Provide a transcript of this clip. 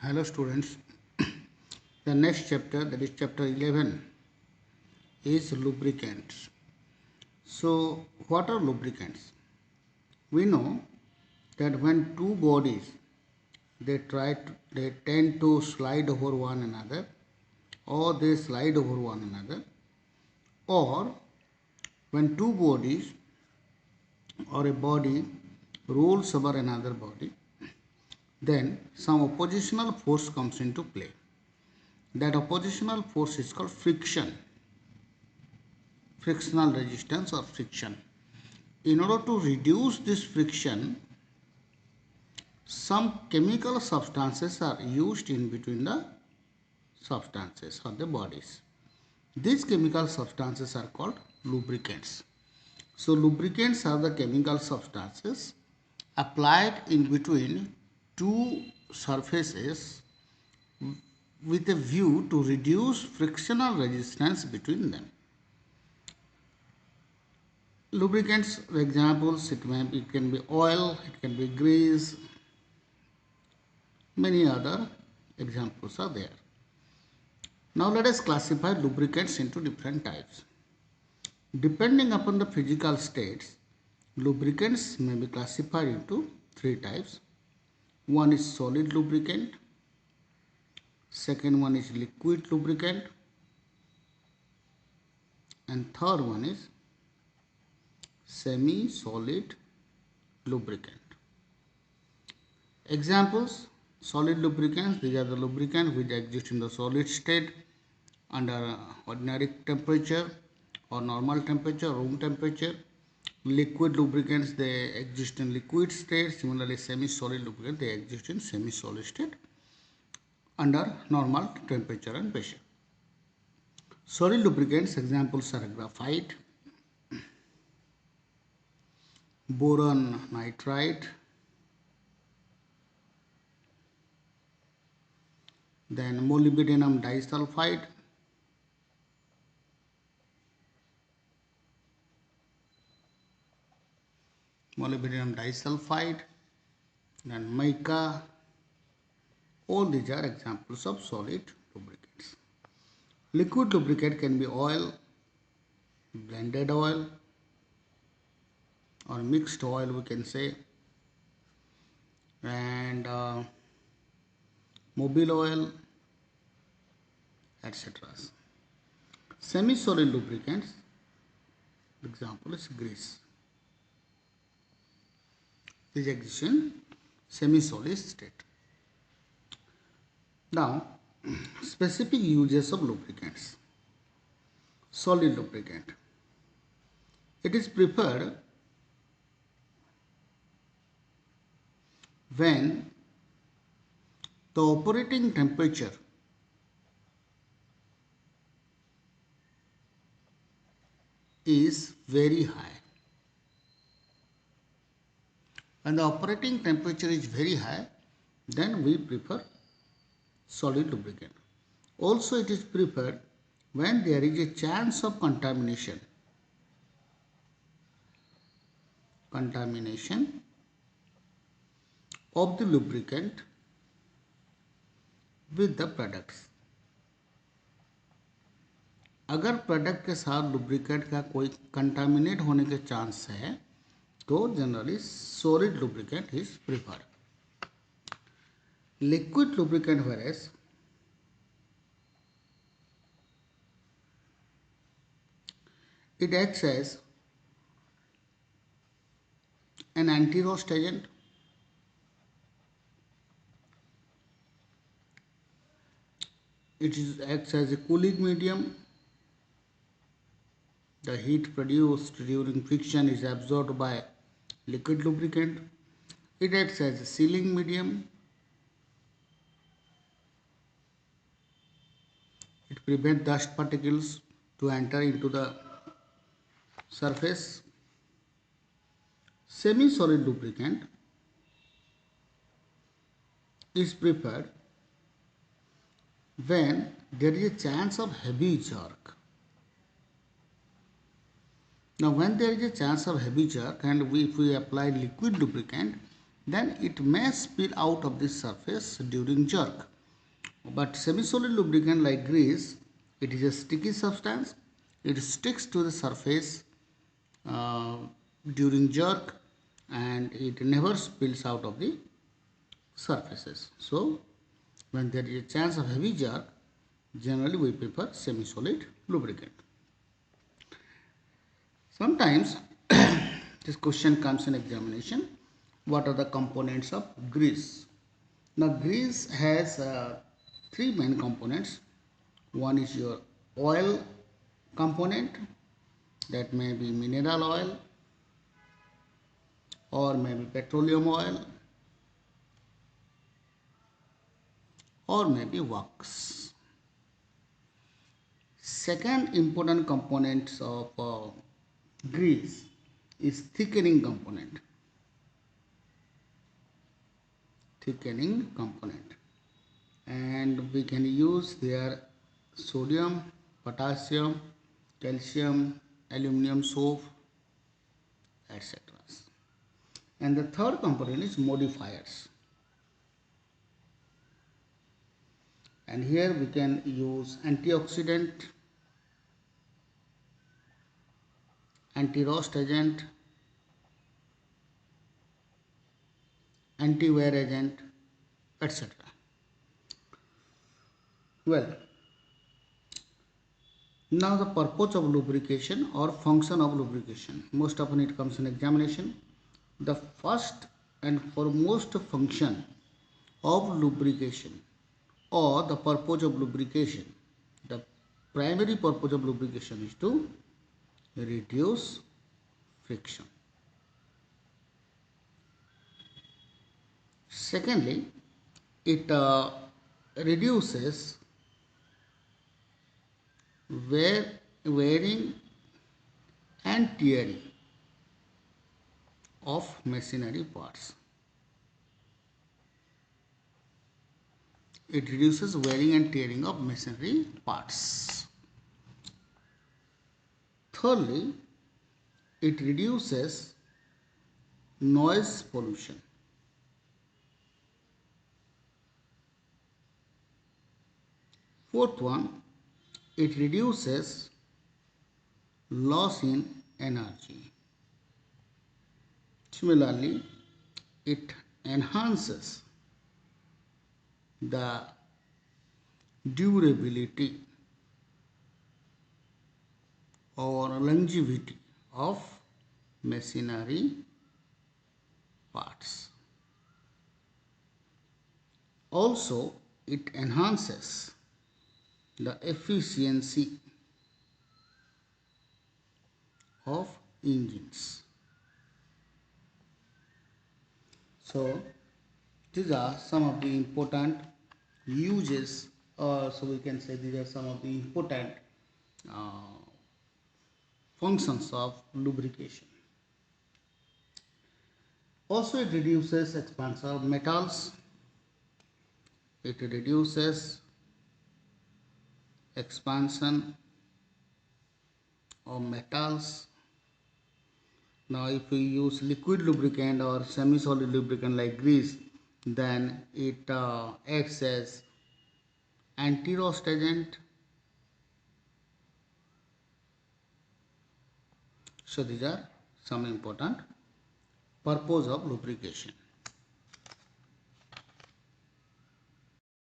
Hello students, the next chapter, that is chapter 11, is lubricants. So what are lubricants? We know that when two bodies they tend to slide over one another, or they slide over one another, or when two bodies or a body rolls over another body, then some oppositional force comes into play. That oppositional force is called friction, frictional resistance or friction. In order to reduce this friction, some chemical substances are used in between the substances or the bodies. These chemical substances are called lubricants. So lubricants are the chemical substances applied in between two surfaces with a view to reduce frictional resistance between them. Lubricants examples, it can be oil, it can be grease, many other examples are there. Now let us classify lubricants into different types. Depending upon the physical states, lubricants may be classified into three types. One is solid lubricant, second one is liquid lubricant, and third one is semi-solid lubricant. Examples: solid lubricants, these are the lubricants which exist in the solid state under ordinary temperature or normal temperature, room temperature. Liquid lubricants, they exist in liquid state. Similarly, semi-solid lubricants, they exist in semi-solid state under normal temperature and pressure. Solid lubricants examples are graphite, boron nitride, then molybdenum disulfide, then mica. All these are examples of solid lubricants. Liquid lubricant can be oil, blended oil, or mixed oil we can say, and mobile oil, etc. Semi-solid lubricants, example is grease. This exists in semi-solid state. Now, specific uses of lubricants. Solid lubricant. It is preferred when the operating temperature is very high. When the operating temperature is very high, then we prefer solid lubricant. Also, it is preferred when there is a chance of contamination of the lubricant with the products. अगर product के साथ lubricant का कोई contaminate होने के chance है तो generally solid lubricant is preferred. Liquid lubricant whereas it acts as an anti-rust agent, acts as a cooling medium. The heat produced during friction is absorbed by liquid lubricant. It acts as a sealing medium. It prevents dust particles to enter into the surface. Semi-solid lubricant is preferred when there is a chance of heavy jerk. Now, when there is a chance of heavy jerk and if we apply liquid lubricant, then it may spill out of the surface during jerk. But semi-solid lubricant like grease, it is a sticky substance. It sticks to the surface uh, during jerk and it never spills out of the surfaces. So when there is a chance of heavy jerk, generally we prefer semi-solid lubricant. Sometimes this question comes in examination. What are the components of grease? Now grease has three main components. One is your oil component, that may be mineral oil or maybe petroleum oil or maybe wax. Second important component of grease is thickening component. Thickening component, and we can use their sodium, potassium, calcium, aluminum soap, etc. And the third component is modifiers, and here we can use antioxidant, anti-rust agent, anti-wear agent, etc. Well, now the purpose of lubrication or function of lubrication. Most often it comes in examination. The first and foremost function of lubrication or the purpose of lubrication, the primary purpose of lubrication is to reduce friction. Secondly, it reduces wearing and tearing of machinery parts. It reduces wearing and tearing of machinery parts. Thirdly, it reduces noise pollution. Fourth one, it reduces loss in energy. Similarly, it enhances the durability or longevity of machinery parts. Also, it enhances the efficiency of engines. So, these are some of the important uses, or so we can say these are some of the important uh, functions of lubrication. Also, it reduces expansion of metals. It reduces expansion of metals. Now, if we use liquid lubricant or semi-solid lubricant like grease, then it acts as anti-rust agent. So, these are some important purpose of lubrication.